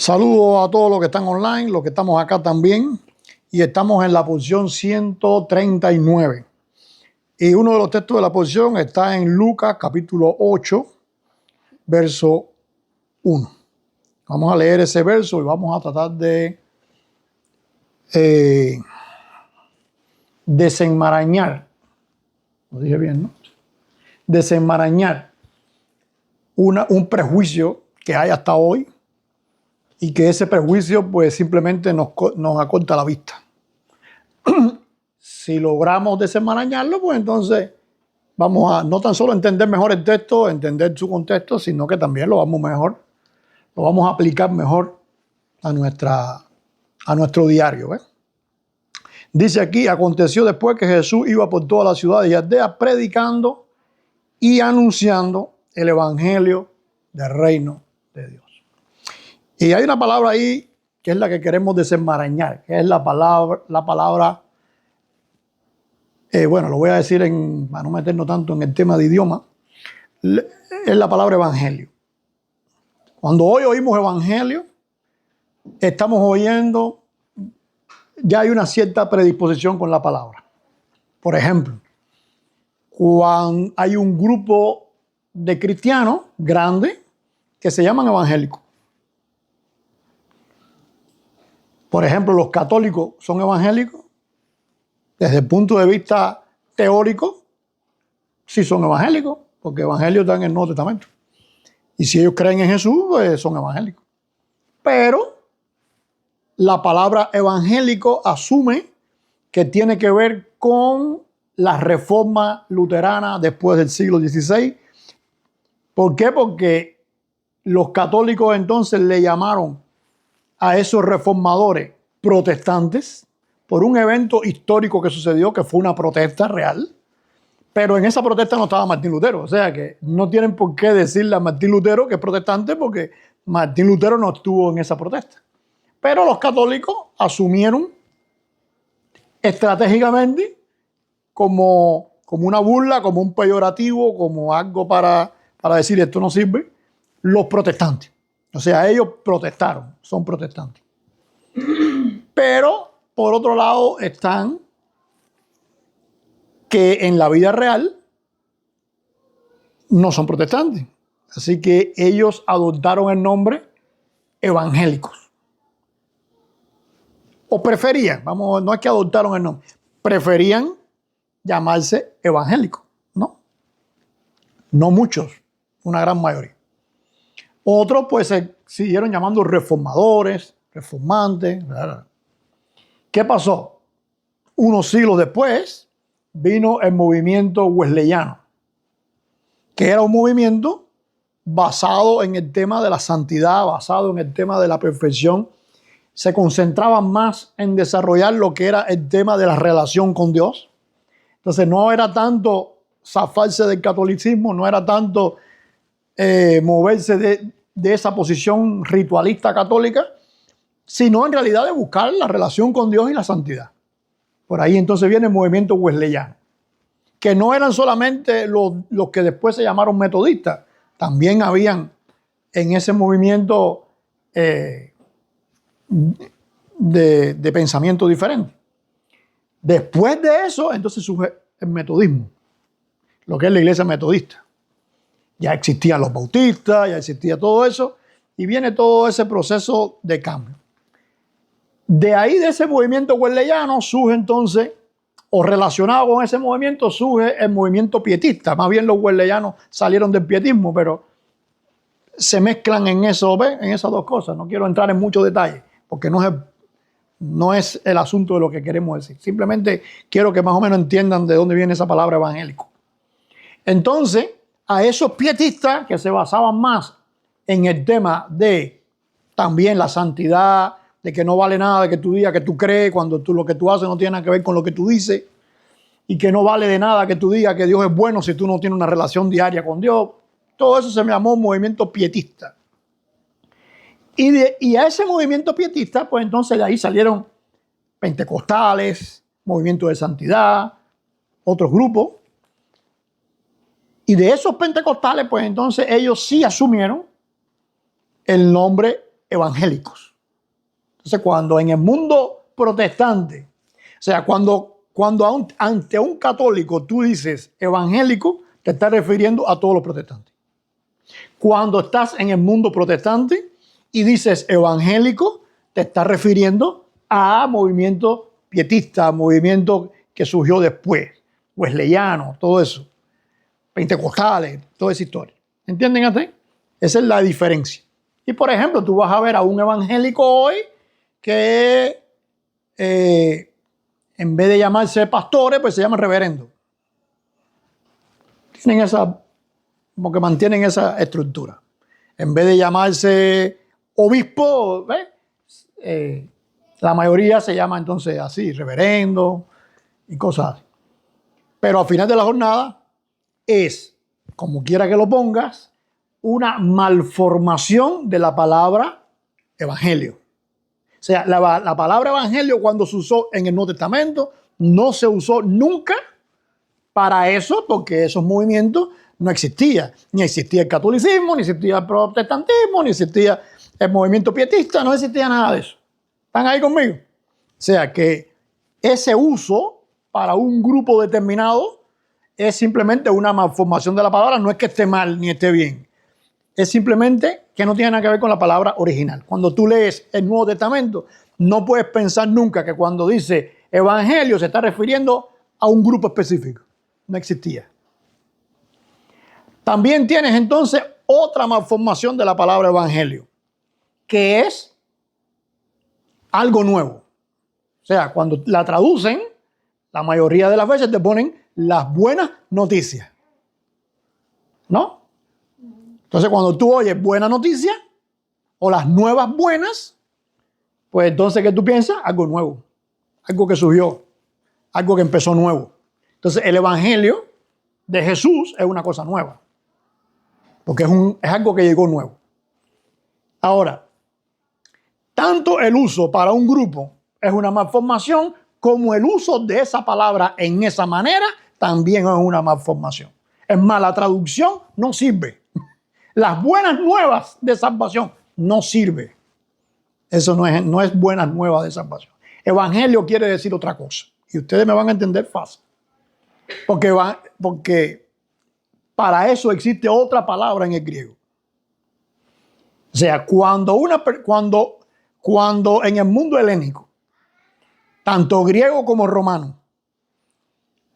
Saludos a todos los que están online, los que estamos acá también. Y estamos en la posición 139. Y uno de los textos de la posición está en Lucas capítulo 8, verso 1. Vamos a leer ese verso y vamos a tratar de desenmarañar. Lo dije bien, ¿no? Desenmarañar un prejuicio que hay hasta hoy y que ese prejuicio pues simplemente nos acorta la vista. Si logramos desenmarañarlo, pues entonces vamos a no tan solo entender mejor el texto, entender su contexto, sino que también lo vamos a aplicar mejor a nuestro diario. Dice aquí: aconteció después que Jesús iba por todas las ciudades y aldeas predicando y anunciando el evangelio del reino de Dios. Y hay una palabra ahí que es la que queremos desenmarañar, que es la palabra bueno, lo voy a decir para no meternos tanto en el tema de idioma, es la palabra evangelio. Cuando hoy oímos evangelio, estamos oyendo, ya hay una cierta predisposición con la palabra. Por ejemplo, cuando hay un grupo de cristianos grande que se llaman evangélicos. Por ejemplo, los católicos son evangélicos. Desde el punto de vista teórico, sí son evangélicos, porque evangelios están en el Nuevo Testamento. Y si ellos creen en Jesús, pues son evangélicos. Pero la palabra evangélico asume que tiene que ver con la reforma luterana después del siglo XVI. ¿Por qué? Porque los católicos entonces le llamaron a esos reformadores protestantes por un evento histórico que sucedió, que fue una protesta real, pero en esa protesta no estaba Martín Lutero, o sea que no tienen por qué decirle a Martín Lutero que es protestante, porque Martín Lutero no estuvo en esa protesta. Pero los católicos asumieron estratégicamente como una burla, como un peyorativo, como algo para decir esto no sirve, los protestantes. O sea, ellos protestaron, son protestantes. Pero por otro lado están que en la vida real no son protestantes. Así que ellos adoptaron el nombre evangélicos. O preferían, no es que adoptaron el nombre, preferían llamarse evangélicos, ¿no? No muchos, una gran mayoría. Otros pues se siguieron llamando reformadores, reformantes. ¿Qué pasó? Unos siglos después vino el movimiento wesleyano, que era un movimiento basado en el tema de la santidad, basado en el tema de la perfección. Se concentraba más en desarrollar lo que era el tema de la relación con Dios. Entonces no era tanto zafarse del catolicismo, no era tanto moverse de esa posición ritualista católica, sino en realidad de buscar la relación con Dios y la santidad. Por ahí entonces viene el movimiento wesleyano, que no eran solamente los que después se llamaron metodistas, también habían en ese movimiento de pensamiento diferente. Después de eso, entonces surge el metodismo, lo que es la iglesia metodista. Ya existían los bautistas, ya existía todo eso, y viene todo ese proceso de cambio. De ahí, de ese movimiento wesleyano, surge entonces, o relacionado con ese movimiento, surge el movimiento pietista. Más bien los wesleyanos salieron del pietismo, pero se mezclan en eso, en esas dos cosas. No quiero entrar en muchos detalles, porque no es el asunto de lo que queremos decir. Simplemente quiero que más o menos entiendan de dónde viene esa palabra evangélico. Entonces, a esos pietistas que se basaban más en el tema de también la santidad, de que no vale nada de que tú digas que tú crees cuando lo que tú haces no tiene nada que ver con lo que tú dices, y que no vale de nada que tú digas que Dios es bueno si tú no tienes una relación diaria con Dios. Todo eso se me llamó movimiento pietista. Y a ese movimiento pietista, pues entonces de ahí salieron pentecostales, movimiento de santidad, otros grupos. Y de esos pentecostales, pues entonces ellos sí asumieron el nombre evangélicos. Entonces, cuando en el mundo protestante, o sea, cuando ante un católico tú dices evangélico, te estás refiriendo a todos los protestantes. Cuando estás en el mundo protestante y dices evangélico, te estás refiriendo a movimiento pietista, movimiento que surgió después, wesleyano, todo eso, pentecostales, toda esa historia. ¿Entienden hasta ahí? Esa es la diferencia. Y por ejemplo, tú vas a ver a un evangélico hoy que en vez de llamarse pastores, pues se llaman reverendo. Tienen esa, como que mantienen esa estructura. En vez de llamarse obispo, ¿ves? La mayoría se llama entonces así, reverendo y cosas así. Pero al final de la jornada es, como quiera que lo pongas, una malformación de la palabra evangelio. O sea, la palabra evangelio cuando se usó en el Nuevo Testamento no se usó nunca para eso, porque esos movimientos no existían. Ni existía el catolicismo, ni existía el protestantismo, ni existía el movimiento pietista, no existía nada de eso. ¿Están ahí conmigo? O sea que ese uso para un grupo determinado es simplemente una malformación de la palabra, no es que esté mal ni esté bien. Es simplemente que no tiene nada que ver con la palabra original. Cuando tú lees el Nuevo Testamento, no puedes pensar nunca que cuando dice evangelio se está refiriendo a un grupo específico. No existía. También tienes entonces otra malformación de la palabra evangelio, que es algo nuevo. O sea, cuando la traducen, la mayoría de las veces te ponen las buenas noticias. ¿No? Entonces, cuando tú oyes buena noticia o las nuevas buenas, pues entonces, ¿qué tú piensas? Algo nuevo, algo que surgió, algo que empezó nuevo. Entonces, el evangelio de Jesús es una cosa nueva, porque es algo que llegó nuevo. Ahora, tanto el uso para un grupo es una malformación, como el uso de esa palabra en esa manera también es una malformación. Es más, la traducción no sirve. Las buenas nuevas de salvación no sirve. Eso no es buenas nuevas de salvación. Evangelio quiere decir otra cosa. Y ustedes me van a entender fácil. Porque para eso existe otra palabra en el griego. O sea, cuando en el mundo helénico, tanto griego como romano,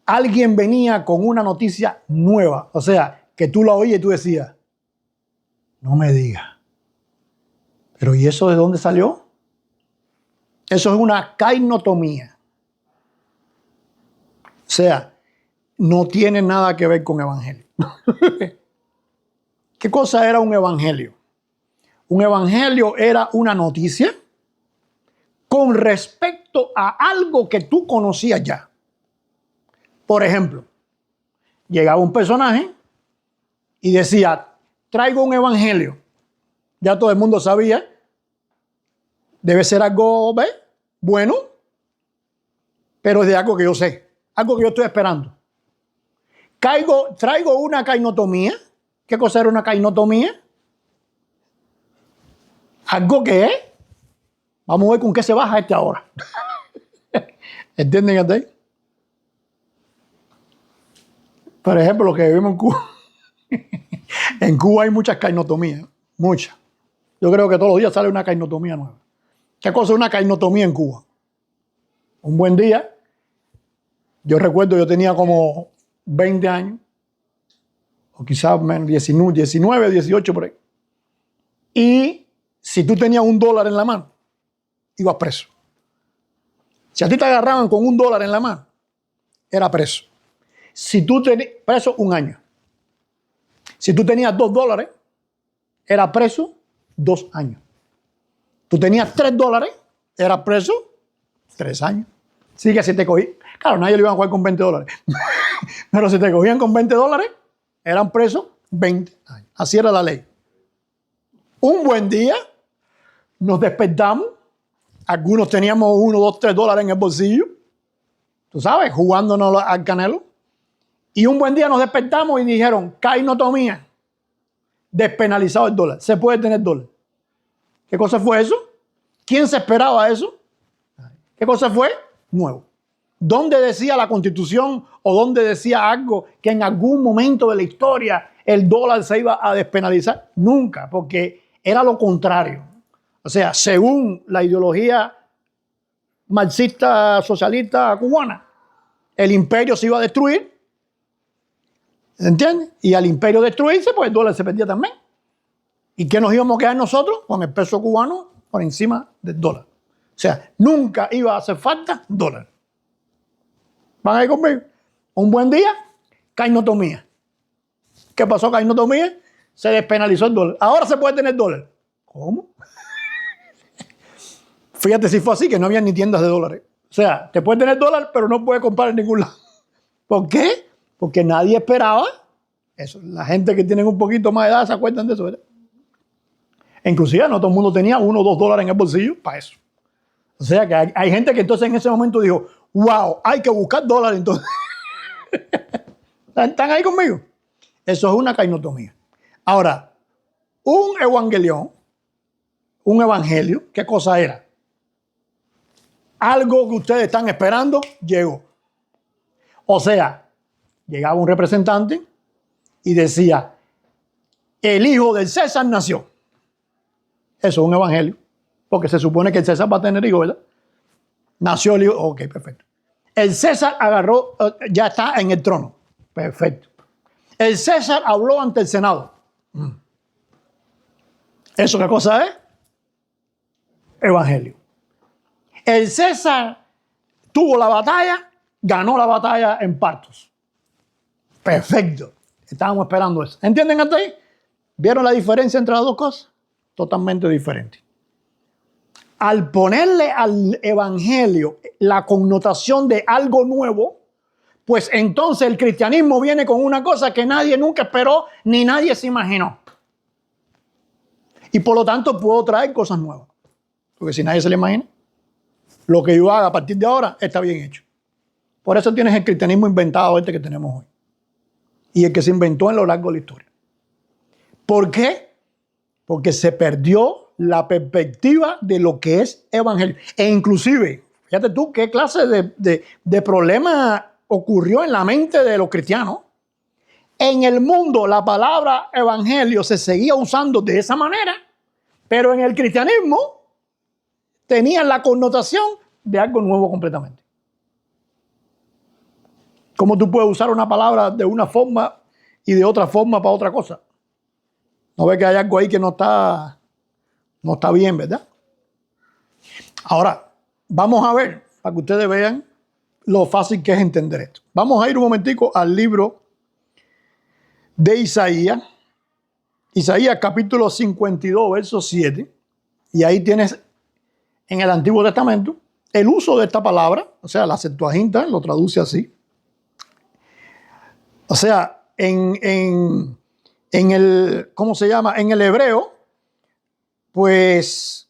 alguien venía con una noticia nueva, o sea, que tú la oías y tú decías, no me digas. Pero ¿y eso de dónde salió? Eso es una kainotomía. O sea, no tiene nada que ver con evangelio. ¿Qué cosa era un evangelio? Un evangelio era una noticia con respecto a algo que tú conocías ya. Por ejemplo, llegaba un personaje y decía, traigo un evangelio. Ya todo el mundo sabía. Debe ser algo, ¿ves? Bueno, pero es de algo que yo sé. Algo que yo estoy esperando. Traigo una kainotomía. ¿Qué cosa era una kainotomía? Algo que es. Vamos a ver con qué se baja este ahora. ¿Entienden hasta ahí? Por ejemplo, lo que vivimos en Cuba. En Cuba hay muchas kainotomías. Muchas. Yo creo que todos los días sale una kainotomía nueva. ¿Qué cosa es una kainotomía en Cuba? Un buen día. Yo recuerdo, yo tenía como 20 años. O quizás menos, 19, 18 por ahí. Y si tú tenías $1 en la mano, ibas preso. Si a ti te agarraban con $1 en la mano, era preso. Si tú tenías preso 1 año. Si tú tenías $2, era preso 2 años. Tú tenías $3, era preso 3 años. Sí que si te cogían, claro, nadie lo iba a jugar con $20. Pero si te cogían con $20, eran presos 20 años. Así era la ley. Un buen día, nos despertamos. Algunos teníamos $1, $2, $3 en el bolsillo. Tú sabes, jugándonos al canelo. Y un buen día nos despertamos y dijeron, kainotomía, despenalizado el dólar. Se puede tener dólar. ¿Qué cosa fue eso? ¿Quién se esperaba eso? ¿Qué cosa fue? Nuevo. ¿Dónde decía la Constitución o dónde decía algo que en algún momento de la historia el dólar se iba a despenalizar? Nunca, porque era lo contrario. O sea, según la ideología marxista socialista cubana, el imperio se iba a destruir, ¿entiendes? Y al imperio destruirse, pues el dólar se perdía también. ¿Y qué nos íbamos a quedar nosotros? Con el peso cubano por encima del dólar. O sea, nunca iba a hacer falta dólar. ¿Van a ir conmigo? Un buen día, cainotomía. ¿Qué pasó? Cainotomía, se despenalizó el dólar. Ahora se puede tener dólar. ¿Cómo? Fíjate si fue así, que no había ni tiendas de dólares. O sea, te puedes tener dólar, pero no puedes comprar en ningún lado. ¿Por qué? Porque nadie esperaba eso. La gente que tiene un poquito más de edad se acuerdan de eso, ¿verdad? Inclusive no todo el mundo tenía 1 o 2 dólares en el bolsillo para eso. O sea que hay gente que entonces en ese momento dijo, wow, hay que buscar dólares entonces. ¿Están ahí conmigo? Eso es una cainotomía. Ahora, un evangelión, un evangelio, ¿qué cosa era? Algo que ustedes están esperando, llegó. O sea, llegaba un representante y decía, el hijo del César nació. Eso es un evangelio, porque se supone que el César va a tener hijo, ¿verdad? Nació el hijo, ok, perfecto. El César agarró, ya está en el trono, perfecto. El César habló ante el Senado. ¿Eso qué cosa es? Evangelio. El César tuvo la batalla, ganó la batalla en partos. Perfecto. Estábamos esperando eso. ¿Entienden hasta ahí? ¿Vieron la diferencia entre las dos cosas? Totalmente diferente. Al ponerle al evangelio la connotación de algo nuevo, pues entonces el cristianismo viene con una cosa que nadie nunca esperó ni nadie se imaginó. Y por lo tanto puedo traer cosas nuevas. Porque si nadie se le imagina, lo que yo haga a partir de ahora está bien hecho. Por eso tienes el cristianismo inventado que tenemos hoy. Y el que se inventó en lo largo de la historia. ¿Por qué? Porque se perdió la perspectiva de lo que es evangelio. E inclusive, fíjate tú qué clase de problema ocurrió en la mente de los cristianos. En el mundo la palabra evangelio se seguía usando de esa manera, pero en el cristianismo tenían la connotación de algo nuevo completamente. ¿Cómo tú puedes usar una palabra de una forma y de otra forma para otra cosa? ¿No ves que hay algo ahí que no está bien, verdad? Ahora, vamos a ver, para que ustedes vean lo fácil que es entender esto. Vamos a ir un momentico al libro de Isaías. Isaías capítulo 52, verso 7. Y ahí tienes en el Antiguo Testamento el uso de esta palabra, o sea, la Septuaginta lo traduce así. O sea, en el, ¿cómo se llama? En el hebreo, pues,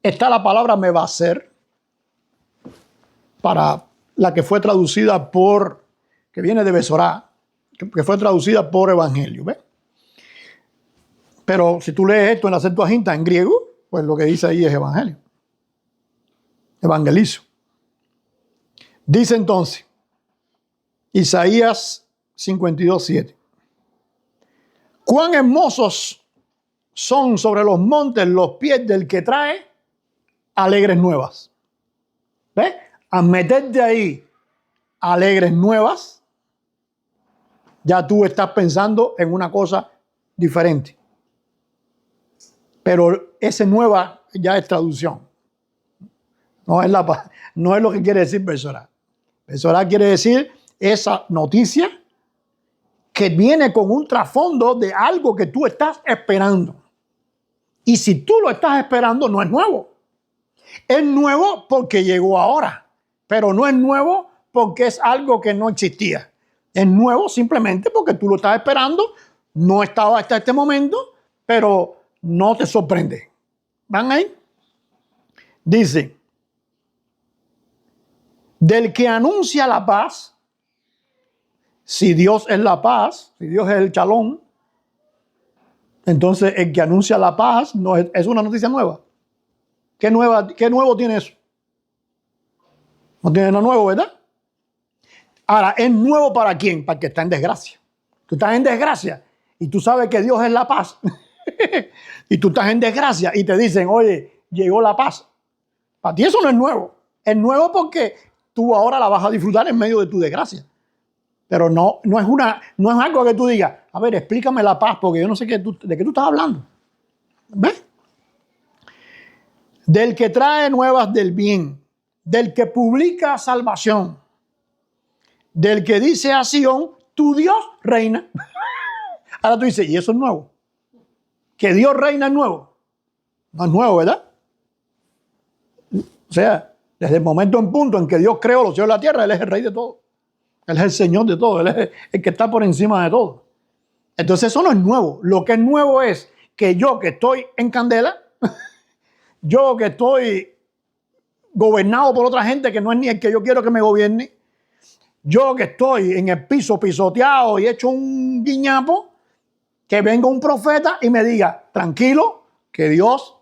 está la palabra mevaser, para la que fue traducida por, que viene de Besorá, que fue traducida por evangelio, ¿ves? Pero si tú lees esto en la Septuaginta en griego, pues lo que dice ahí es evangelio. Evangelizo. Dice entonces, Isaías 52, 7. Cuán hermosos son sobre los montes los pies del que trae alegres nuevas. ¿Ves? Al meterte ahí alegres nuevas, ya tú estás pensando en una cosa diferente. Pero ese nueva ya es traducción. No es lo que quiere decir Besorá. Besorá quiere decir esa noticia que viene con un trasfondo de algo que tú estás esperando. Y si tú lo estás esperando, no es nuevo. Es nuevo porque llegó ahora, pero no es nuevo porque es algo que no existía. Es nuevo simplemente porque tú lo estás esperando, no estaba hasta este momento, pero no te sorprende. ¿Van ahí? Dice, del que anuncia la paz, Si Dios es la paz, si Dios es el Shalom, entonces el que anuncia la paz no es una noticia nueva. ¿Qué nuevo tiene eso? No tiene nada nuevo, ¿verdad? Ahora, ¿es nuevo para quién? Para el que está en desgracia. Tú estás en desgracia y tú sabes que Dios es la paz. Y tú estás en desgracia y te dicen, oye, llegó la paz. Para ti eso no es nuevo. Es nuevo porque tú ahora la vas a disfrutar en medio de tu desgracia. Pero no es algo que tú digas, a ver, explícame la paz, porque yo no sé de qué tú estás hablando. ¿Ves? Del que trae nuevas del bien, del que publica salvación, del que dice a Sión, tu Dios reina. Ahora tú dices, ¿y eso es nuevo? ¿Que Dios reina es nuevo? No es nuevo, ¿verdad? O sea, desde el momento en punto en que Dios creó los cielos y la tierra, Él es el rey de todo. Él es el Señor de todo. Él es el que está por encima de todo. Entonces eso no es nuevo. Lo que es nuevo es que yo que estoy en candela, yo que estoy gobernado por otra gente que no es ni el que yo quiero que me gobierne, yo que estoy en el piso pisoteado y hecho un guiñapo, que venga un profeta y me diga, tranquilo, que Dios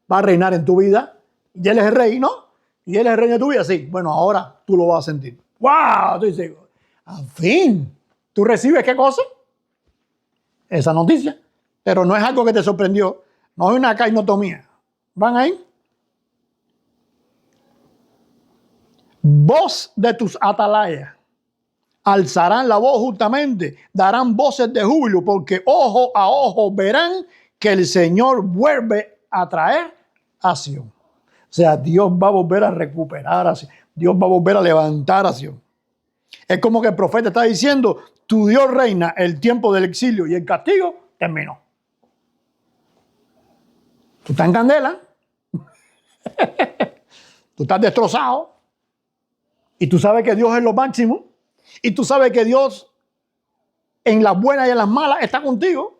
va a reinar en tu vida. Y Él es el rey, ¿no? Y Él es el rey de tu vida, sí. Bueno, ahora tú lo vas a sentir. ¡Wow! Tú dices, al fin, ¿tú recibes qué cosa? Esa noticia. Pero no es algo que te sorprendió. No es una cainotomía. ¿Van ahí? Voz de tus atalayas. Alzarán la voz justamente. Darán voces de júbilo. Porque ojo a ojo verán que el Señor vuelve a traer a Sion. O sea, Dios va a volver a recuperar a Sion. Dios va a volver a levantar a Sion. Es como que el profeta está diciendo, tu Dios reina, el tiempo del exilio y el castigo terminó. Tú estás en candela, tú estás destrozado y tú sabes que Dios es lo máximo y tú sabes que Dios en las buenas y en las malas está contigo,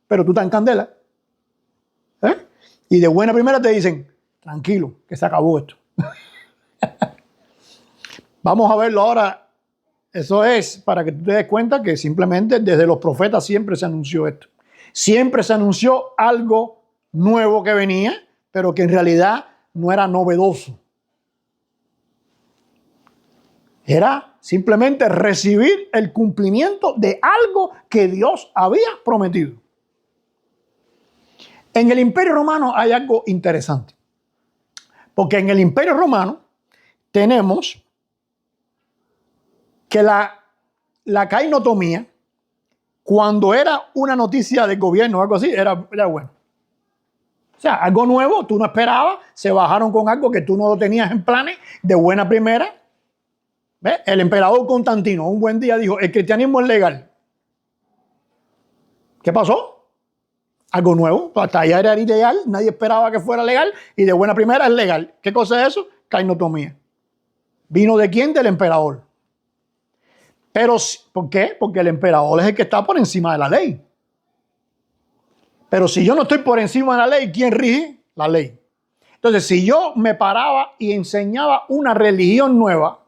pero tú estás en candela. Y de buena primera te dicen, tranquilo, que se acabó esto. Vamos a verlo ahora. Eso es para que tú te des cuenta que simplemente desde los profetas siempre se anunció esto. Siempre se anunció algo nuevo que venía, pero que en realidad no era novedoso. Era simplemente recibir el cumplimiento de algo que Dios había prometido. En el Imperio Romano hay algo interesante. Porque en el Imperio Romano tenemos que la cainotomía, cuando era una noticia del gobierno o algo así, era bueno. O sea, algo nuevo, tú no esperabas, se bajaron con algo que tú no lo tenías en planes, de buena primera. ¿Ves? El emperador Constantino un buen día dijo, el cristianismo es legal. ¿Qué pasó? Algo nuevo, hasta allá era ilegal, nadie esperaba que fuera legal y de buena primera es legal. ¿Qué cosa es eso? Cainotomía. ¿Vino de quién? Del emperador. Pero, ¿por qué? Porque el emperador es el que está por encima de la ley. Pero si yo no estoy por encima de la ley, ¿quién rige? La ley. Entonces, si yo me paraba y enseñaba una religión nueva,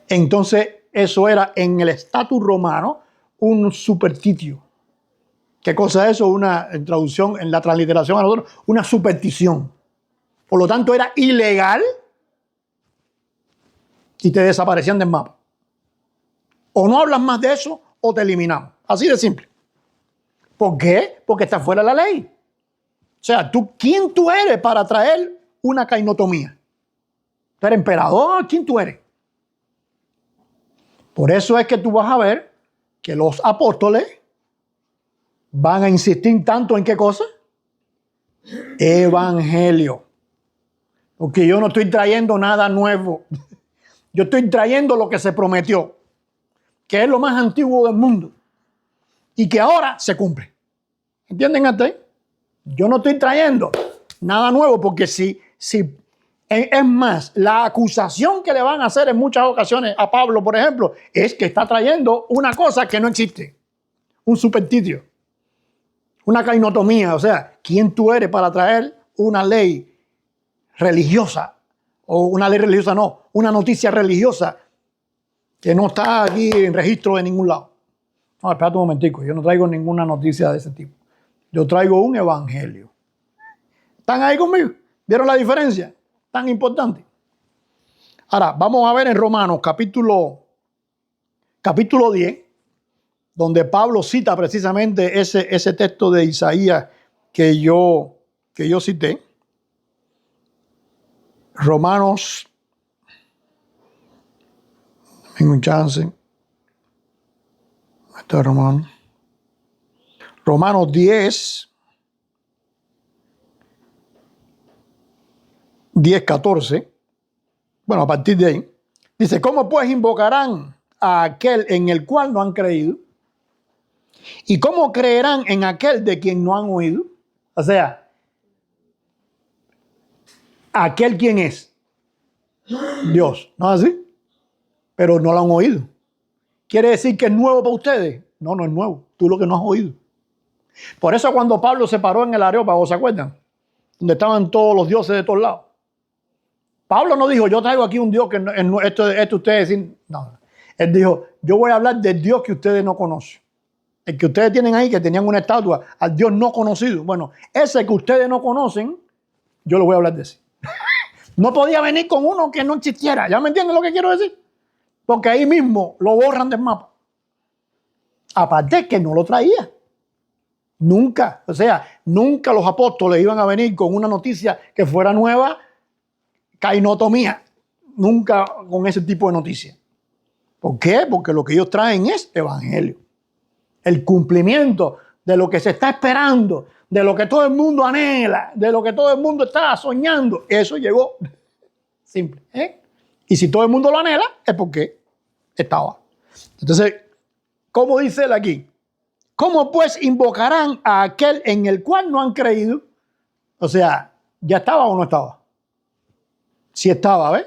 entonces eso era en el estatus romano un superstitio. ¿Qué cosa es eso? Una traducción, en la transliteración a nosotros, una superstición. Por lo tanto, era ilegal y te desaparecían del mapa. O no hablas más de eso o te eliminamos. Así de simple. ¿Por qué? Porque está fuera de la ley. O sea, ¿quién tú eres para traer una cainotomía? ¿Tú eres emperador? ¿Quién tú eres? Por eso es que tú vas a ver que los apóstoles van a insistir tanto en ¿qué cosa? Evangelio. Porque yo no estoy trayendo nada nuevo. Yo estoy trayendo lo que se prometió, que es lo más antiguo del mundo y que ahora se cumple. ¿Entienden hasta ahí? Yo no estoy trayendo nada nuevo porque si es más, la acusación que le van a hacer en muchas ocasiones a Pablo, por ejemplo, es que está trayendo una cosa que no existe, un supersticio, una cainotomía. O sea, ¿quién tú eres para traer una ley religiosa? O una ley religiosa no, una noticia religiosa que no está aquí en registro de ningún lado. No, espérate un momentico, yo no traigo ninguna noticia de ese tipo. Yo traigo un evangelio. ¿Están ahí conmigo? ¿Vieron la diferencia? Tan importante. Ahora, vamos a ver en Romanos capítulo 10, donde Pablo cita precisamente ese texto de Isaías que yo cité. Romanos, tengo un chance. Este es Romanos 10, 14. Bueno, a partir de ahí. Dice, ¿cómo pues invocarán a aquel en el cual no han creído? ¿Y cómo creerán en aquel de quien no han oído? O sea, ¿aquel quién es? Dios, ¿no es así? Pero no lo han oído. ¿Quiere decir que es nuevo para ustedes? No, no es nuevo. Tú lo que no has oído. Por eso cuando Pablo se paró en el Areópago, ¿se acuerdan? Donde estaban todos los dioses de todos lados. Pablo no dijo, yo traigo aquí un Dios que esto ustedes dicen. No. Él dijo, yo voy a hablar del Dios que ustedes no conocen. El que ustedes tienen ahí, que tenían una estatua, al Dios no conocido. Bueno, ese que ustedes no conocen, yo les voy a hablar de ese. No podía venir con uno que no existiera. ¿Ya me entienden lo que quiero decir? Porque ahí mismo lo borran del mapa. Aparte que no lo traía. Nunca. O sea, nunca los apóstoles iban a venir con una noticia que fuera nueva, cainotomía. Nunca con ese tipo de noticia. ¿Por qué? Porque lo que ellos traen es evangelio. El cumplimiento de lo que se está esperando, de lo que todo el mundo anhela, de lo que todo el mundo está soñando. Eso llegó. Simple. Y si todo el mundo lo anhela, es porque estaba. Entonces, ¿cómo dice él aquí? ¿Cómo pues invocarán a aquel en el cual no han creído? O sea, ¿ya estaba o no estaba? Sí estaba, ¿ves?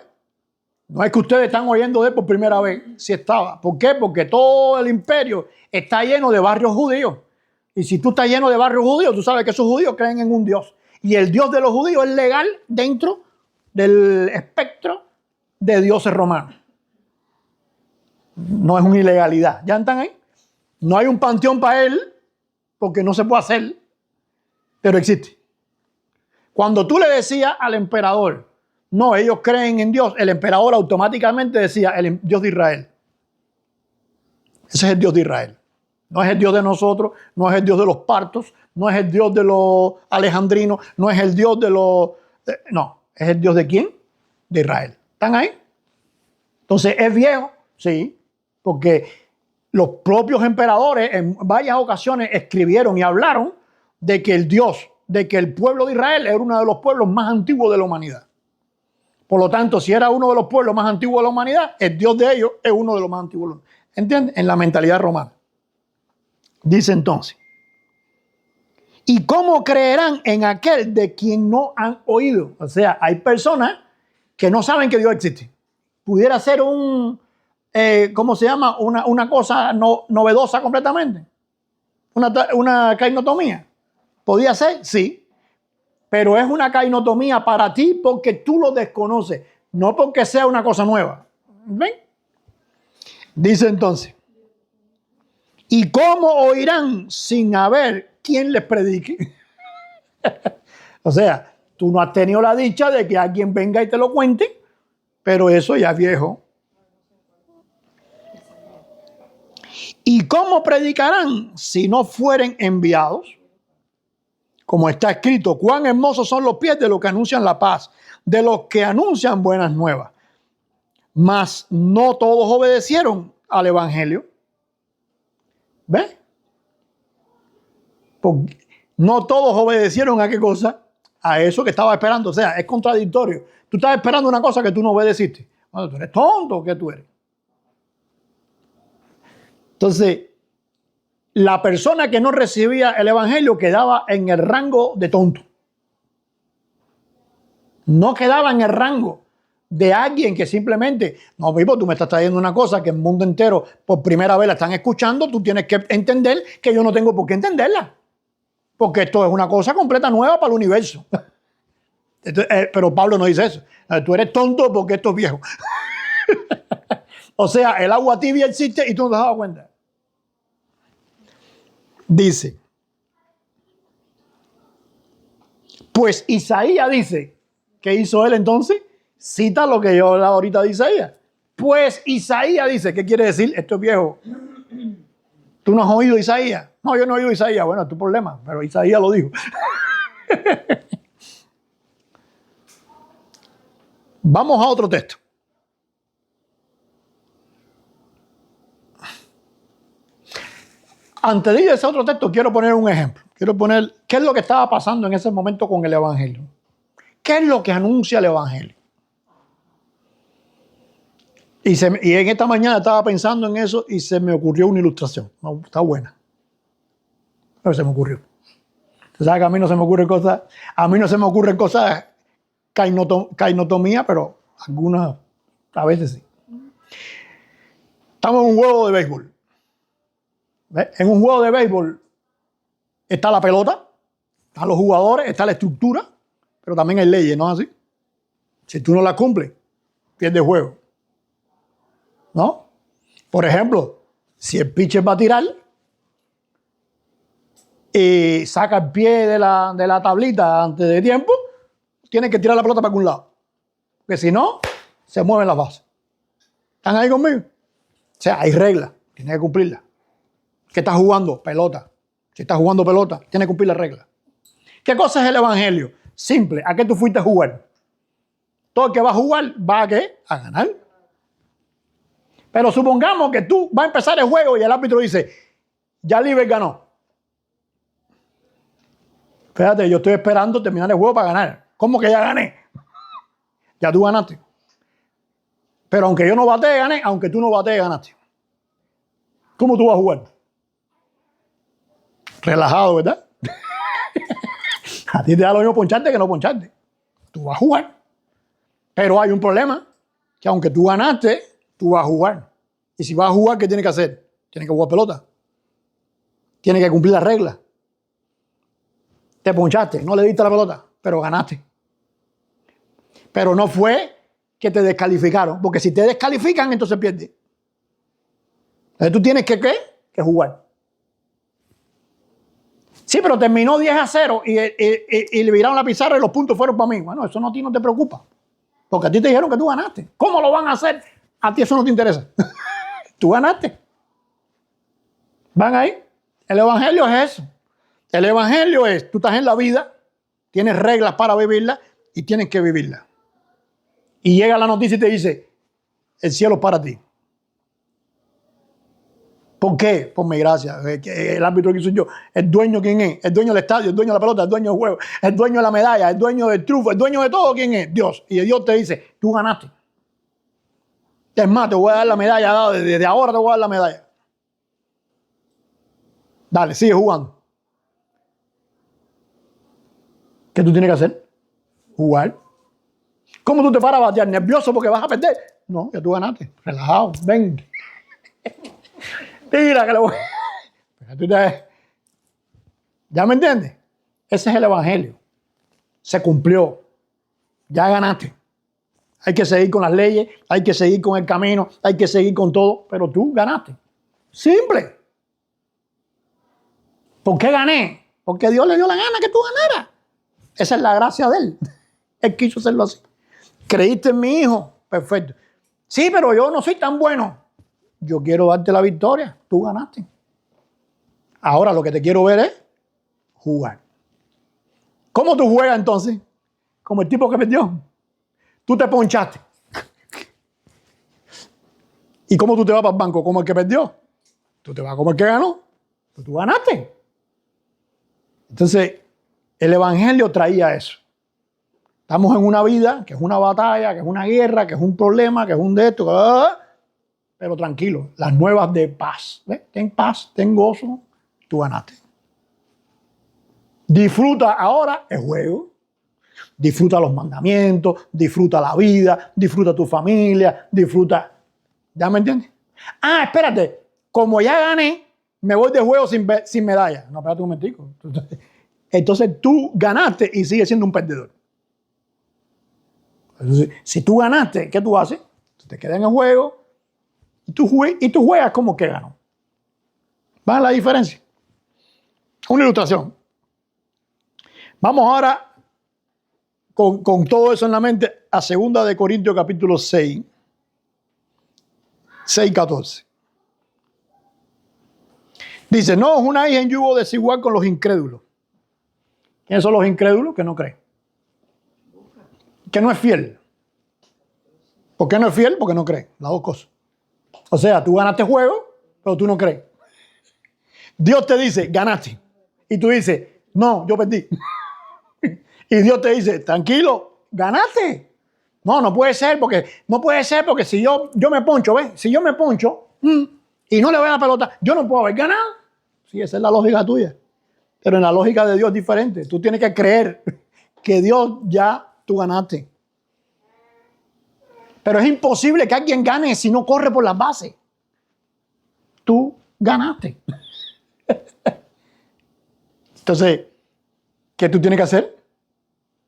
No es que ustedes están oyendo de él por primera vez. Sí estaba. ¿Por qué? Porque todo el imperio está lleno de barrios judíos. Y si tú estás lleno de barrios judíos, tú sabes que esos judíos creen en un Dios. Y el Dios de los judíos es legal dentro del espectro de dioses romanos. No es una ilegalidad. ¿Ya están ahí? No hay un panteón para él, porque no se puede hacer, pero existe. Cuando tú le decías al emperador, no, ellos creen en Dios, el emperador automáticamente decía, el Dios de Israel. Ese es el Dios de Israel. No es el Dios de nosotros, no es el Dios de los partos, no es el Dios de los alejandrinos, no es el Dios de los... no, es el Dios de ¿quién? De Israel. ¿Están ahí? Entonces, ¿es viejo? Sí, porque los propios emperadores en varias ocasiones escribieron y hablaron de que el Dios, de que el pueblo de Israel era uno de los pueblos más antiguos de la humanidad. Por lo tanto, si era uno de los pueblos más antiguos de la humanidad, el Dios de ellos es uno de los más antiguos. ¿Entiendes? En la mentalidad romana. Dice entonces, ¿y cómo creerán en aquel de quien no han oído? O sea, hay personas que no saben que Dios existe. Pudiera ser ¿cómo se llama? Una cosa novedosa completamente. Una cainotomía. ¿Podría ser? Sí. Pero es una cainotomía para ti porque tú lo desconoces, no porque sea una cosa nueva. ¿Ven? Dice entonces, ¿y cómo oirán sin haber quien les predique? O sea, tú no has tenido la dicha de que alguien venga y te lo cuente, pero eso ya es viejo. ¿Y cómo predicarán si no fueren enviados? Como está escrito, cuán hermosos son los pies de los que anuncian la paz, de los que anuncian buenas nuevas. Mas no todos obedecieron al evangelio. ¿Ves? Porque no todos obedecieron a qué cosa, a eso que estaba esperando. O sea, es contradictorio. Tú estás esperando una cosa que tú no obedeciste. Bueno, tú eres tonto, ¿o qué tú eres? Entonces, la persona que no recibía el evangelio quedaba en el rango de tonto. No quedaba en el rango de alguien que simplemente, no, vivo, tú me estás trayendo una cosa que el mundo entero por primera vez la están escuchando, tú tienes que entender que yo no tengo por qué entenderla. Porque esto es una cosa completa nueva para el universo. Pero Pablo no dice eso. Tú eres tonto porque esto es viejo. O sea, el agua tibia existe y tú no te has dado cuenta. Dice, pues Isaías dice, ¿qué hizo él entonces? Cita lo que yo hablaba ahorita de Isaías. Pues Isaías dice, ¿qué quiere decir? Esto es viejo. ¿Tú no has oído Isaías? No, yo no he oído Isaías. Bueno, es tu problema, pero Isaías lo dijo. Vamos a otro texto. Antes de ir a ese otro texto, quiero poner un ejemplo. Quiero poner qué es lo que estaba pasando en ese momento con el Evangelio. ¿Qué es lo que anuncia el Evangelio? Y en esta mañana estaba pensando en eso y se me ocurrió una ilustración. No, está buena. Pero se me ocurrió. Usted sabe que a mí no se me ocurren cosas, cainotomía, pero algunas a veces sí. Estamos en un juego de béisbol. ¿Ves? En un juego de béisbol está la pelota, están los jugadores, está la estructura, pero también hay leyes, ¿no es así? Si tú no las cumples, pierdes el juego. ¿No? Por ejemplo, si el pitcher va a tirar y saca el pie de la tablita antes de tiempo, tiene que tirar la pelota para algún lado. Porque si no, se mueven las bases. ¿Están ahí conmigo? O sea, hay reglas, tienes que cumplirlas. ¿Qué estás jugando? Pelota. Si estás jugando pelota, tienes que cumplir las reglas. ¿Qué cosa es el Evangelio? Simple. ¿A qué tú fuiste a jugar? Todo el que va a jugar, ¿va a qué? A ganar. Pero supongamos que tú vas a empezar el juego y el árbitro dice, ya Liber ganó. Fíjate, yo estoy esperando terminar el juego para ganar. ¿Cómo que ya gané? Ya tú ganaste. Pero aunque yo no batee, gané. Aunque tú no batees, ganaste. ¿Cómo tú vas a jugar? Relajado, ¿verdad? A ti te da lo mismo poncharte que no poncharte. Tú vas a jugar. Pero hay un problema, que aunque tú ganaste, tú vas a jugar. Y si vas a jugar, ¿qué tienes que hacer? Tienes que jugar pelota. Tienes que cumplir las reglas. Te ponchaste, no le diste la pelota, pero ganaste. Pero no fue que te descalificaron, porque si te descalifican, entonces pierdes. Entonces tú tienes que jugar. Sí, pero terminó 10-0 y le viraron la pizarra y los puntos fueron para mí. Bueno, eso no, a ti no te preocupa, porque a ti te dijeron que tú ganaste. ¿Cómo lo van a hacer? A ti eso no te interesa. Tú ganaste. ¿Van ahí? El Evangelio es eso. El Evangelio es, tú estás en la vida, tienes reglas para vivirla y tienes que vivirla. Y llega la noticia y te dice, el cielo es para ti. ¿Por qué? Por mi gracia. El árbitro que soy yo. ¿El dueño quién es? El dueño del estadio, el dueño de la pelota, el dueño del juego, el dueño de la medalla, el dueño del trufo, el dueño de todo, ¿quién es? Dios. Y Dios te dice, tú ganaste. Es más, te voy a dar la medalla, desde ahora te voy a dar la medalla. Dale, sigue jugando. ¿Qué tú tienes que hacer? Jugar. ¿Cómo tú te paras a batear? ¿Nervioso porque vas a perder? No, ya tú ganaste. Relajado, ven. Tira que le voy. ¿Ya me entiendes? Ese es el Evangelio. Se cumplió. Ya ganaste. Hay que seguir con las leyes, hay que seguir con el camino, hay que seguir con todo, pero tú ganaste. Simple. ¿Por qué gané? Porque Dios le dio la gana que tú ganaras. Esa es la gracia de Él. Él quiso hacerlo así. ¿Creíste en mi hijo? Perfecto. Sí, pero yo no soy tan bueno. Yo quiero darte la victoria. Tú ganaste. Ahora lo que te quiero ver es jugar. ¿Cómo tú juegas entonces? Como el tipo que perdió. Tú te ponchaste. ¿Y cómo tú te vas para el banco? Como el que perdió. Tú te vas como el que ganó. Pues tú ganaste. Entonces, el Evangelio traía eso. Estamos en una vida que es una batalla, que es una guerra, que es un problema, que es un de esto. Pero tranquilo, las nuevas de paz. ¿Ves? Ten paz, ten gozo, tú ganaste. Disfruta ahora el juego. Disfruta los mandamientos, disfruta la vida, disfruta tu familia, disfruta. ¿Ya me entiendes? Ah, espérate, como ya gané, me voy de juego sin medalla. No, espérate un momentico. Entonces tú ganaste y sigues siendo un perdedor. Entonces, si tú ganaste, ¿qué tú haces? Tú te quedas en el juego, y tú juegas como que ganó. ¿Van a la diferencia? Una ilustración. Vamos ahora, con todo eso en la mente, a 2 de Corintios capítulo 6, 6:14. Dice, no os unáis en yugo desigual con los incrédulos. ¿Quiénes son los incrédulos? Que no creen. Que no es fiel. ¿Por qué no es fiel? Porque no cree. Las dos cosas. O sea, tú ganaste juego, pero tú no crees. Dios te dice, ganaste. Y tú dices, no, yo perdí. Y Dios te dice, tranquilo, ganaste. No puede ser porque si yo me poncho, ¿ves? Si yo me poncho y no le voy a la pelota, yo no puedo haber ganado. Sí, esa es la lógica tuya. Pero en la lógica de Dios es diferente. Tú tienes que creer que Dios tú ganaste. Pero es imposible que alguien gane si no corre por las bases. Tú ganaste. Entonces, ¿qué tú tienes que hacer?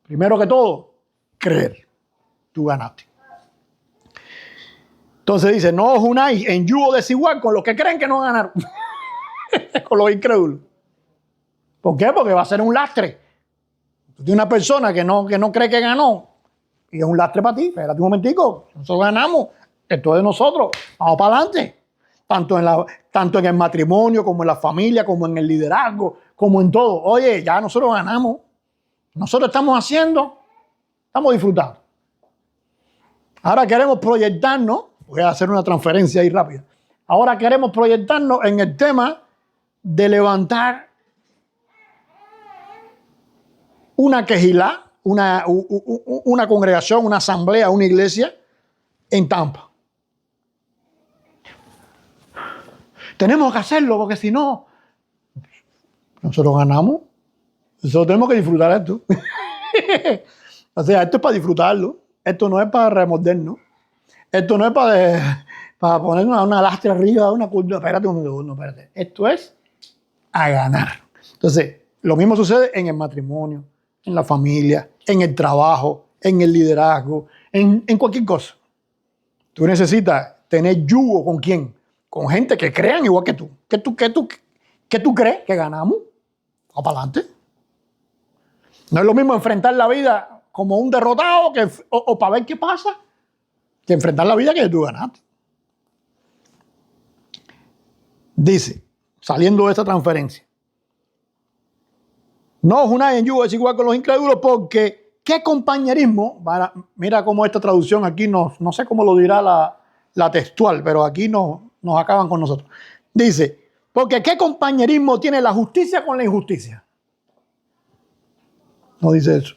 Primero que todo, creer. Tú ganaste. Entonces dice, no os unáis en yugo desigual con los que creen que no ganaron. Con los incrédulos. ¿Por qué? Porque va a ser un lastre. Tú tienes una persona que no cree que ganó y es un lastre para ti. Espérate un momentico, nosotros ganamos, esto es de nosotros, vamos para adelante. Tanto en el matrimonio, como en la familia, como en el liderazgo, como en todo. Oye, ya nosotros ganamos. Nosotros estamos disfrutando. Ahora queremos proyectarnos, voy a hacer una transferencia ahí rápida. Ahora queremos proyectarnos en el tema de levantar una quejilá, una congregación, una asamblea, una iglesia en Tampa. Tenemos que hacerlo porque si no, nosotros ganamos. Nosotros tenemos que disfrutar esto. O sea, esto es para disfrutarlo. Esto no es para remordernos. Esto no es para poner una lastre arriba, una curva. Espérate un segundo, espérate. Esto es a ganar. Entonces, lo mismo sucede en el matrimonio, en la familia, en el trabajo, en el liderazgo, en cualquier cosa. Tú necesitas tener yugo ¿con quién? Con gente que crean igual que tú. ¿Qué tú crees que ganamos? Vamos para adelante. No es lo mismo enfrentar la vida como un derrotado o para ver qué pasa, que enfrentar la vida que tú ganaste. Dice, saliendo de esta transferencia, no os unáis en yugo desigual con los incrédulos porque ¿qué compañerismo? Mira cómo esta traducción aquí no sé cómo lo dirá la textual, pero aquí nos acaban con nosotros. Dice, porque ¿qué compañerismo tiene la justicia con la injusticia? No dice eso.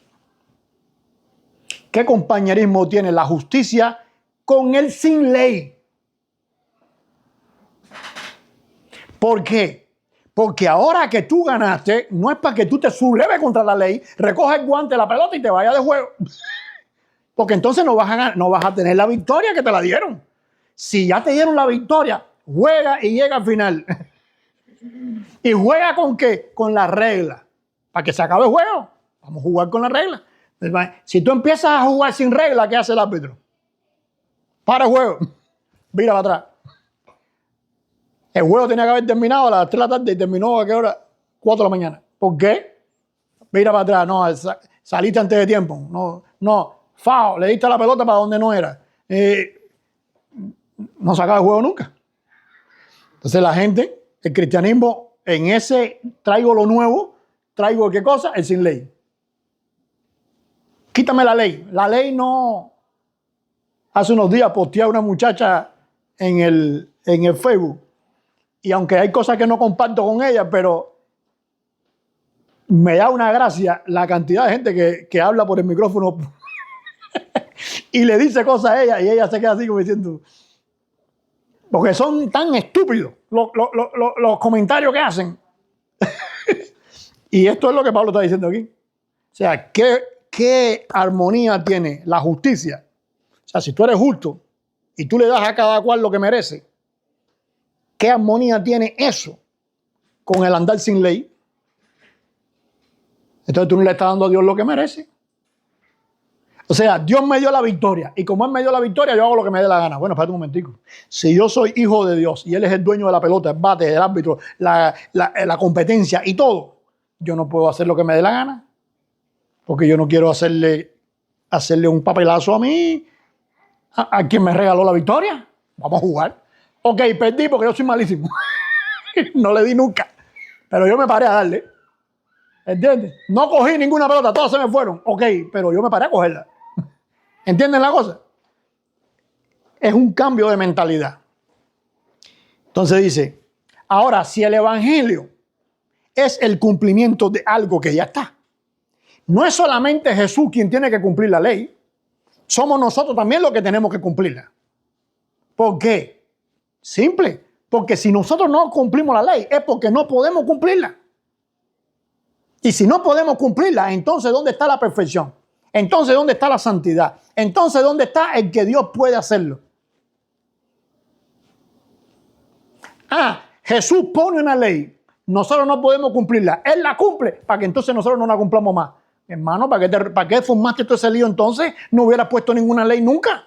¿Qué compañerismo tiene la justicia con el sin ley? ¿Por qué? Porque ahora que tú ganaste, no es para que tú te subleves contra la ley, recojas el guante, la pelota y te vayas de juego. Porque entonces no vas a tener la victoria que te la dieron. Si ya te dieron la victoria, juega y llega al final. ¿Y juega con qué? Con la regla. Para que se acabe el juego. Vamos a jugar con la regla. Si tú empiezas a jugar sin regla, ¿qué hace el árbitro? Para el juego. Mira para atrás. El juego tenía que haber terminado a las 3 de la tarde y terminó a qué hora? 4 de la mañana. ¿Por qué? Mira para atrás. No, saliste antes de tiempo. No. Foul. Le diste la pelota para donde no era. No se acaba el juego nunca. Entonces la gente, el cristianismo, en ese traigo lo nuevo, traigo ¿qué cosa? El sin ley. Quítame la ley. La ley no. Hace unos días posteé a una muchacha en el Facebook. Y aunque hay cosas que no comparto con ella, pero me da una gracia la cantidad de gente que habla por el micrófono y le dice cosas a ella y ella se queda así como diciendo. Porque son tan estúpidos los comentarios que hacen. Y esto es lo que Pablo está diciendo aquí. O sea, ¿qué armonía tiene la justicia? O sea, si tú eres justo y tú le das a cada cual lo que merece, ¿qué armonía tiene eso con el andar sin ley? Entonces tú no le estás dando a Dios lo que merece. O sea, Dios me dio la victoria. Y como Él me dio la victoria, yo hago lo que me dé la gana. Bueno, espérate un momentico. Si yo soy hijo de Dios y Él es el dueño de la pelota, el bate, el árbitro, la competencia y todo, yo no puedo hacer lo que me dé la gana. Porque yo no quiero hacerle un papelazo a mí, a quien me regaló la victoria. Vamos a jugar. Ok, perdí porque yo soy malísimo. No le di nunca. Pero yo me paré a darle. ¿Entiendes? No cogí ninguna pelota, todas se me fueron. Ok, pero yo me paré a cogerla. ¿Entienden la cosa? Es un cambio de mentalidad. Entonces dice, ahora si el evangelio es el cumplimiento de algo que ya está, no es solamente Jesús quien tiene que cumplir la ley, somos nosotros también los que tenemos que cumplirla. ¿Por qué? Simple, porque si nosotros no cumplimos la ley es porque no podemos cumplirla. Y si no podemos cumplirla, entonces ¿dónde está la perfección? Entonces ¿dónde está la santidad? Entonces ¿dónde está el que Dios puede hacerlo? Jesús pone una ley, nosotros no podemos cumplirla, Él la cumple para que entonces nosotros no la cumplamos más. Hermano, ¿para qué formaste todo ese lío entonces? No hubieras puesto ninguna ley nunca.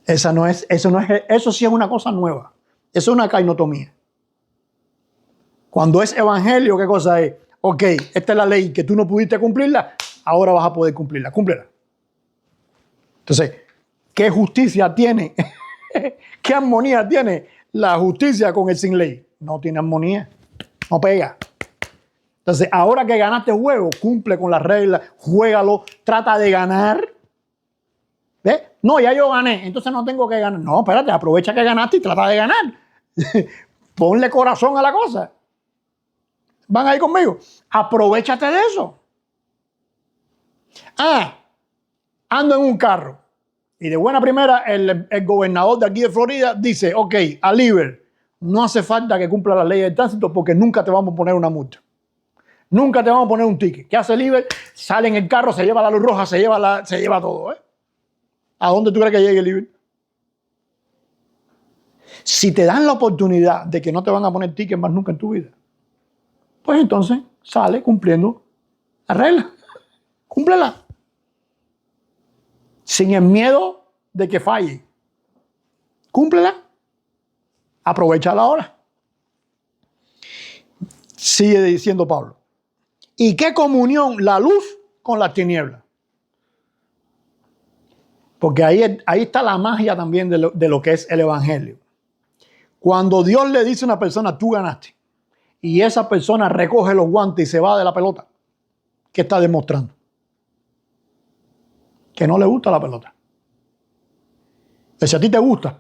Eso sí es una cosa nueva. Eso es una cainotomía. Cuando es evangelio, ¿qué cosa es? Ok, esta es la ley que tú no pudiste cumplirla, ahora vas a poder cumplirla. Cúmplela. Entonces, ¿qué justicia tiene? ¿Qué armonía tiene la justicia con el sin ley? No tiene armonía. No pega. Entonces, ahora que ganaste el juego, cumple con las reglas, juégalo, trata de ganar. ¿Ves? No, ya yo gané, entonces no tengo que ganar. No, espérate, aprovecha que ganaste y trata de ganar. Ponle corazón a la cosa. ¿Van ahí conmigo? Aprovechate de eso. Ando en un carro. Y de buena primera, el gobernador de aquí de Florida dice, ok, a Liber, no hace falta que cumpla la ley de tránsito porque nunca te vamos a poner una multa. Nunca te vamos a poner un ticket. ¿Qué hace Liber? Sale en el carro, se lleva la luz roja, se lleva todo. ¿A dónde tú crees que llegue Liber? Si te dan la oportunidad de que no te van a poner ticket más nunca en tu vida, pues entonces sale cumpliendo la regla. Cúmplela. Sin el miedo de que falle. Cúmplela. Aprovechala ahora. Sigue diciendo Pablo. ¿Y qué comunión la luz con las tinieblas? Porque ahí está la magia también de lo que es el evangelio. Cuando Dios le dice a una persona, tú ganaste, y esa persona recoge los guantes y se va de la pelota, ¿qué está demostrando? Que no le gusta la pelota. Si a ti te gusta,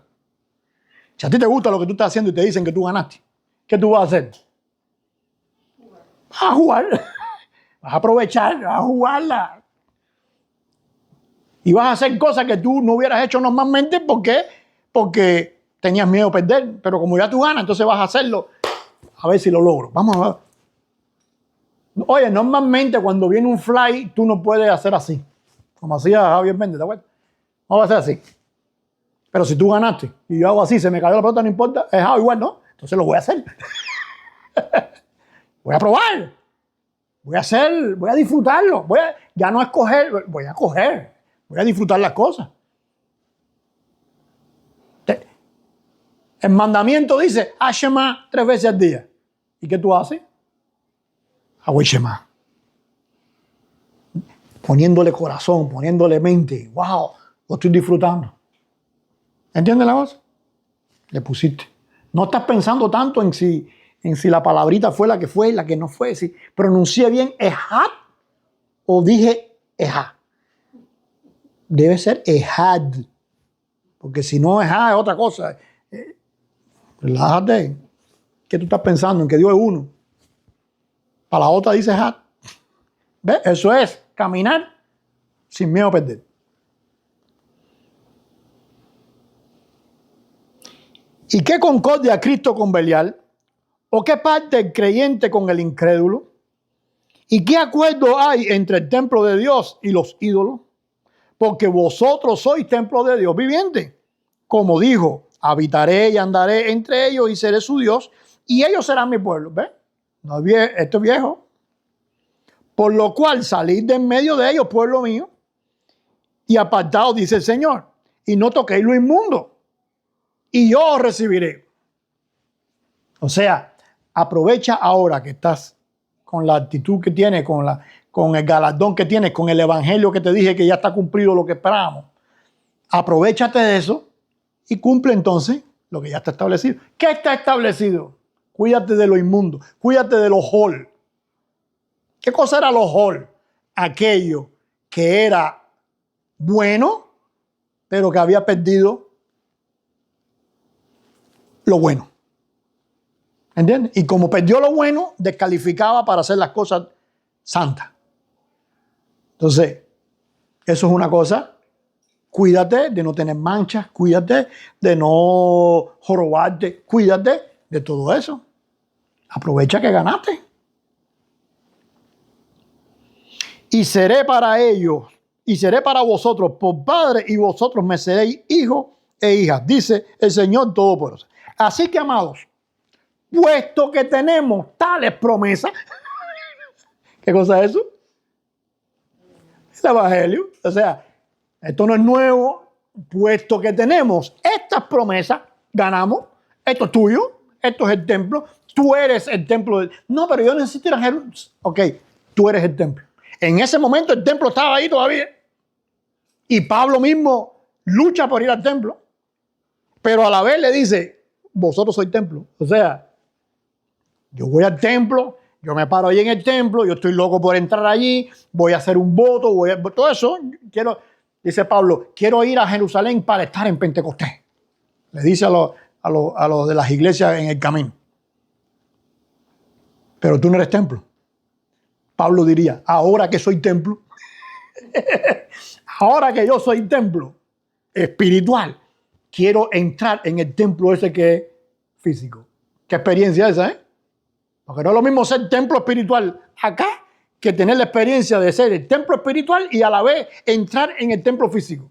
lo que tú estás haciendo y te dicen que tú ganaste, ¿qué tú vas a hacer? Vas a jugar, vas a aprovechar, vas a jugarla. Y vas a hacer cosas que tú no hubieras hecho normalmente porque tenías miedo a perder. Pero como ya tú ganas, entonces vas a hacerlo. A ver si lo logro. Vamos a ver. Oye, normalmente cuando viene un fly, tú no puedes hacer así. Como hacía Javier Méndez, ¿te acuerdas? No va a hacer así. Pero si tú ganaste y yo hago así, se me cayó la pelota, no importa. Es igual, ¿no? Entonces lo voy a hacer. Voy a probar. Voy a hacer, voy a disfrutarlo. Ya no escoger, voy a coger. Voy a disfrutar las cosas. El mandamiento dice, haz Shema 3 veces al día. ¿Y qué tú haces? Hago el Shema. Poniéndole corazón, poniéndole mente. Wow, lo estoy disfrutando. ¿Entiendes la cosa? Le pusiste. No estás pensando tanto en si la palabrita fue, la que no fue. Si pronuncié bien Ejad o dije Ejá. Debe ser Ejad. Porque si no Ejad es otra cosa. Relájate. ¿Qué tú estás pensando? En que Dios es uno. Para la otra dice Ejad. ¿Ves? Eso es caminar sin miedo a perder. ¿Y qué concordia Cristo con Belial? ¿O qué parte el creyente con el incrédulo? ¿Y qué acuerdo hay entre el templo de Dios y los ídolos? Porque vosotros sois templo de Dios viviente. Como dijo, habitaré y andaré entre ellos y seré su Dios, y ellos serán mi pueblo. ¿Ves? No, esto es viejo. Por lo cual salid de en medio de ellos, pueblo mío, y apartaos, dice el Señor, y no toquéis lo inmundo, y yo os recibiré. O sea, aprovecha ahora que estás con la actitud que tienes, con el galardón que tienes, con el evangelio que te dije que ya está cumplido lo que esperábamos. Aprovechate de eso y cumple entonces lo que ya está establecido. ¿Qué está establecido? Cuídate de lo inmundo, cuídate de los hol. ¿Qué cosa era los hol? Aquello que era bueno, pero que había perdido lo bueno. ¿Entiendes? Y como perdió lo bueno, descalificaba para hacer las cosas santas. Entonces, eso es una cosa. Cuídate de no tener manchas, cuídate de no jorobarte, cuídate de todo eso. Aprovecha que ganaste. Y seré para ellos, y seré para vosotros por padre, y vosotros me seréis hijos e hijas, dice el Señor Todopoderoso. Así que, amados, puesto que tenemos tales promesas, ¿qué cosa es eso? El Evangelio. O sea, esto no es nuevo, puesto que tenemos estas promesas, ganamos, esto es tuyo, esto es el templo, tú eres el templo. No, pero yo necesito ir a Jerusalén. Ok, tú eres el templo. En ese momento el templo estaba ahí todavía. Y Pablo mismo lucha por ir al templo. Pero a la vez le dice, vosotros sois templo. O sea, yo voy al templo, yo me paro ahí en el templo, yo estoy loco por entrar allí, voy a hacer un voto, todo eso. Dice Pablo, quiero ir a Jerusalén para estar en Pentecostés. Le dice a los de las iglesias en el camino. Pero tú no eres templo. Pablo diría, ahora que soy templo, ahora que yo soy templo espiritual, quiero entrar en el templo ese que es físico. ¿Qué experiencia es esa, Porque no es lo mismo ser templo espiritual acá que tener la experiencia de ser el templo espiritual y a la vez entrar en el templo físico.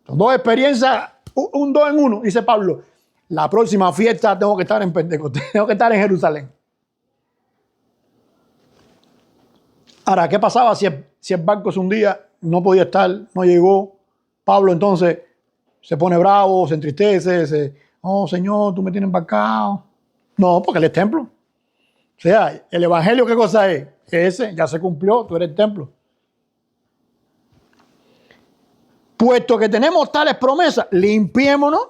Son dos experiencias, un dos en uno, dice Pablo. La próxima fiesta tengo que estar en Pentecostés, tengo que estar en Jerusalén. Ahora, ¿qué pasaba si el barco un día no podía estar, no llegó? Pablo entonces se pone bravo, se entristece, oh Señor, tú me tienes embarcado. No, porque él es templo. O sea, el evangelio, ¿qué cosa es? Ese ya se cumplió, tú eres el templo. Puesto que tenemos tales promesas, limpiémonos.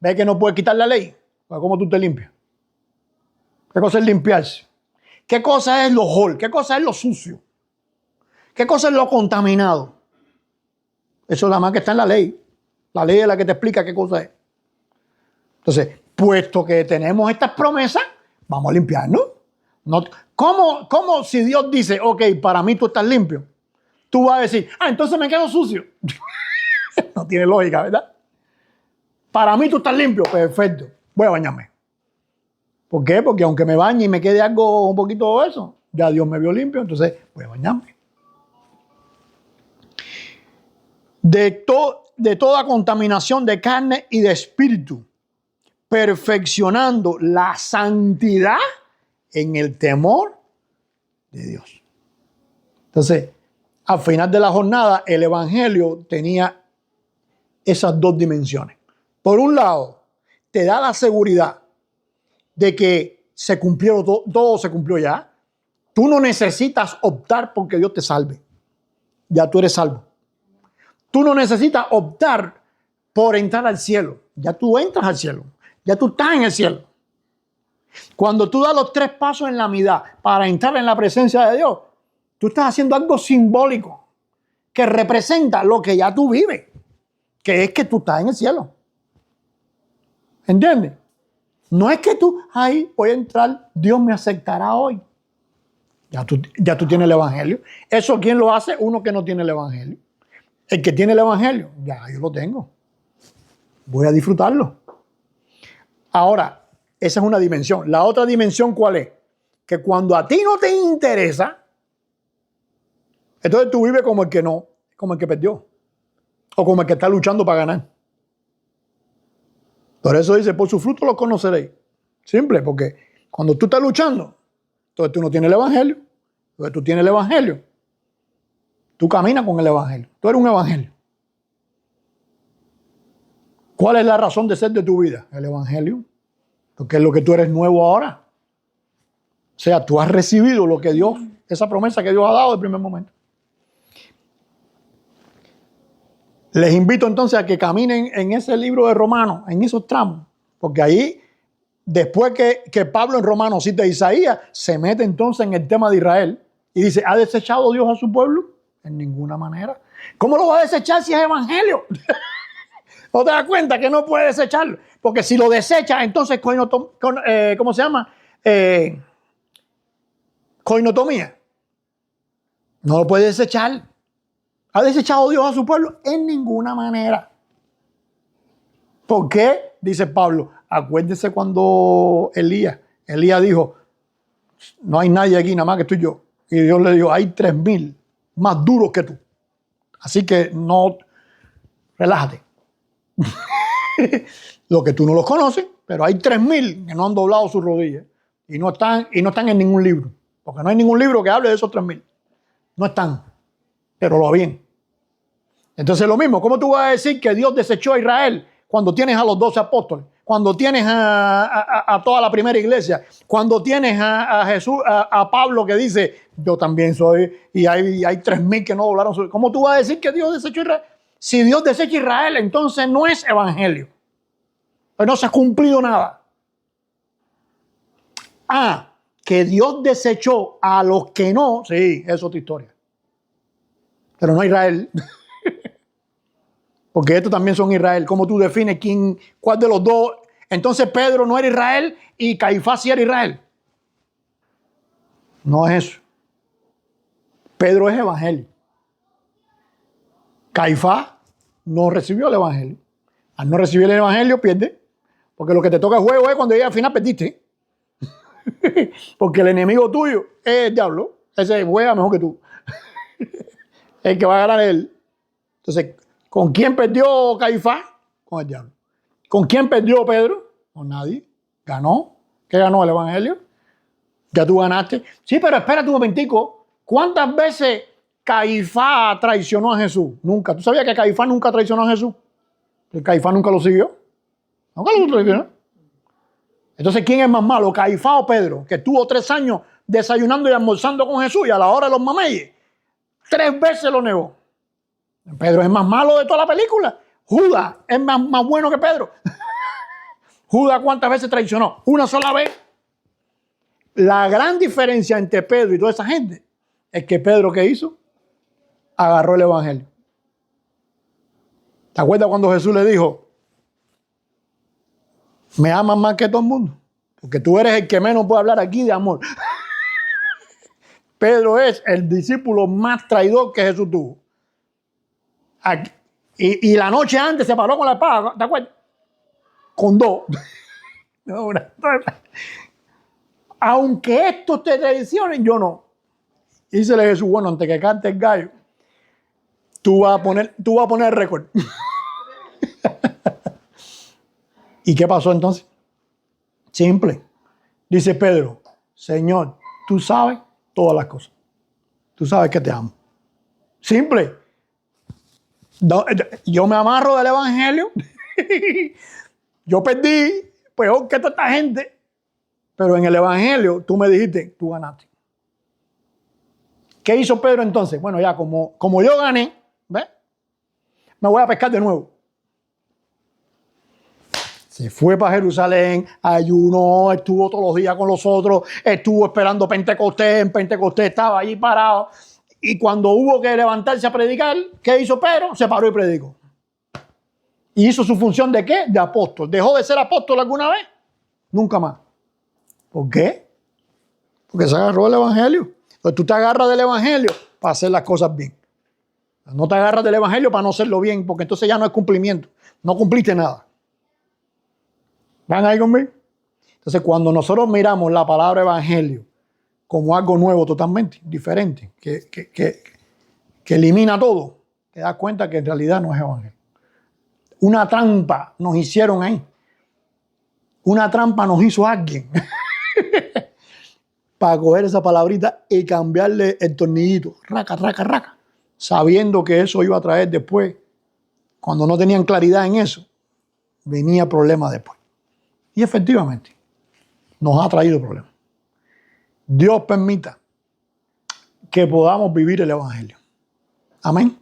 ¿Ves que no puedes quitar la ley? ¿Cómo tú te limpias? ¿Qué cosa es limpiarse? ¿Qué cosa es lo hol? ¿Qué cosa es lo sucio? ¿Qué cosa es lo contaminado? Eso es la más que está en la ley. La ley es la que te explica qué cosa es. Entonces, puesto que tenemos estas promesas, vamos a limpiarnos. No, ¿cómo si Dios dice, ok, para mí tú estás limpio? Tú vas a decir, entonces me quedo sucio. No tiene lógica, ¿verdad? Para mí tú estás limpio, perfecto. Voy a bañarme. ¿Por qué? Porque aunque me bañe y me quede algo un poquito de eso, ya Dios me vio limpio, entonces voy a bañarme. De toda contaminación de carne y de espíritu, perfeccionando la santidad en el temor de Dios. Entonces, al final de la jornada, el evangelio tenía esas dos dimensiones. Por un lado, te da la seguridad de que se cumplió todo se cumplió ya. Tú no necesitas optar porque Dios te salve. Ya tú eres salvo. Tú no necesitas optar por entrar al cielo. Ya tú entras al cielo. Ya tú estás en el cielo. Cuando tú das los 3 pasos en la mitad para entrar en la presencia de Dios, tú estás haciendo algo simbólico que representa lo que ya tú vives, que es que tú estás en el cielo. ¿Entiendes? No es que tú, voy a entrar, Dios me aceptará hoy. Ya tú tienes el evangelio. ¿Eso quién lo hace? Uno que no tiene el evangelio. El que tiene el evangelio, ya yo lo tengo. Voy a disfrutarlo. Ahora, esa es una dimensión. La otra dimensión, ¿cuál es? Que cuando a ti no te interesa, entonces tú vives como el que no, como el que perdió. O como el que está luchando para ganar. Por eso dice, por su fruto los conoceréis. Simple, porque cuando tú estás luchando, entonces tú no tienes el evangelio. Entonces tú tienes el evangelio. Tú caminas con el evangelio. Tú eres un evangelio. ¿Cuál es la razón de ser de tu vida? El evangelio. Porque es lo que tú eres nuevo ahora. O sea, tú has recibido lo que Dios, esa promesa que Dios ha dado desde el primer momento. Les invito entonces a que caminen en ese libro de Romanos, en esos tramos, porque ahí, después que Pablo en Romanos cita a Isaías, se mete entonces en el tema de Israel y dice, ¿ha desechado Dios a su pueblo? En ninguna manera. ¿Cómo lo va a desechar si es evangelio? ¿No te das cuenta que no puede desecharlo? Porque si lo desecha, entonces, ¿cómo se llama? Coinotomía. No lo puede desechar. ¿Ha desechado Dios a su pueblo? En ninguna manera. ¿Por qué? Dice Pablo. Acuérdense cuando Elías dijo, no hay nadie aquí, nada más que tú y yo. Y Dios le dijo, hay 3,000 más duros que tú. Así que no, relájate. Lo que tú no los conoces, pero hay 3,000 que no han doblado sus rodillas y no están en ningún libro. Porque no hay ningún libro que hable de esos 3,000. No están, pero lo habían. Entonces lo mismo, ¿cómo tú vas a decir que Dios desechó a Israel cuando tienes a los 12 apóstoles? Cuando tienes a toda la primera iglesia, cuando tienes a Jesús, a Pablo que dice, yo también soy, y hay 3,000 que no doblaron su... ¿Cómo tú vas a decir que Dios desechó a Israel? Si Dios desecha a Israel, entonces no es evangelio. Pues no se ha cumplido nada. Que Dios desechó a los que no, sí, eso es otra historia. Pero no a Israel. Porque estos también son Israel. ¿Cómo tú defines cuál de los dos? Entonces Pedro no era Israel y Caifás sí era Israel. No es eso. Pedro es evangelio. Caifás no recibió el evangelio. Al no recibir el evangelio, pierde. Porque lo que te toca el juego es cuando llegas al final perdiste. Porque el enemigo tuyo es el diablo. Ese juega mejor que tú. El que va a ganar él. Entonces, ¿con quién perdió Caifás? Con el diablo. ¿Con quién perdió Pedro? Con nadie. Ganó. ¿Qué ganó el evangelio? Ya tú ganaste. Sí, pero espérate un momentico. ¿Cuántas veces Caifás traicionó a Jesús? Nunca. ¿Tú sabías que Caifás nunca traicionó a Jesús? Que Caifás nunca lo siguió. Nunca lo traicionó. Entonces, ¿quién es más malo, Caifás o Pedro? Que estuvo 3 años desayunando y almorzando con Jesús y a la hora de los mameyes 3 veces lo negó. Pedro es más malo de toda la película. Judas es más bueno que Pedro. Judas, ¿cuántas veces traicionó? Una sola vez. La gran diferencia entre Pedro y toda esa gente es que Pedro, ¿qué hizo? Agarró el evangelio. ¿Te acuerdas cuando Jesús le dijo, me amas más que todo el mundo? Porque tú eres el que menos puede hablar aquí de amor. Pedro es el discípulo más traidor que Jesús tuvo. Y la noche antes se paró con la espada, ¿te acuerdas? Con 2. Aunque estos te traicionen, yo no. Y dice Jesús, bueno, antes que cante el gallo, tú vas a poner el récord. ¿Y qué pasó entonces? Simple. Dice Pedro, Señor, tú sabes todas las cosas. Tú sabes que te amo. Simple. Yo me amarro del evangelio. Yo perdí peor que toda esta gente. Pero en el evangelio tú me dijiste, tú ganaste. ¿Qué hizo Pedro entonces? Bueno, ya como yo gané, ¿ves? Me voy a pescar de nuevo. Se fue para Jerusalén, ayunó, estuvo todos los días con los otros, estuvo esperando Pentecostés, en Pentecostés estaba allí parado. Y cuando hubo que levantarse a predicar, ¿qué hizo Pedro? Se paró y predicó. ¿Y hizo su función de qué? De apóstol. ¿Dejó de ser apóstol alguna vez? Nunca más. ¿Por qué? Porque se agarró el evangelio. Entonces tú te agarras del evangelio para hacer las cosas bien. No te agarras del evangelio para no hacerlo bien, porque entonces ya no es cumplimiento. No cumpliste nada. ¿Van ahí conmigo? Entonces, cuando nosotros miramos la palabra evangelio como algo nuevo totalmente, diferente, que elimina todo, te das cuenta que en realidad no es evangelio. Una trampa nos hicieron ahí. Una trampa nos hizo alguien para coger esa palabrita y cambiarle el tornillito, raca, raca, raca, sabiendo que eso iba a traer después, cuando no tenían claridad en eso, venía problema después. Y efectivamente, nos ha traído problemas. Dios permita que podamos vivir el Evangelio. Amén.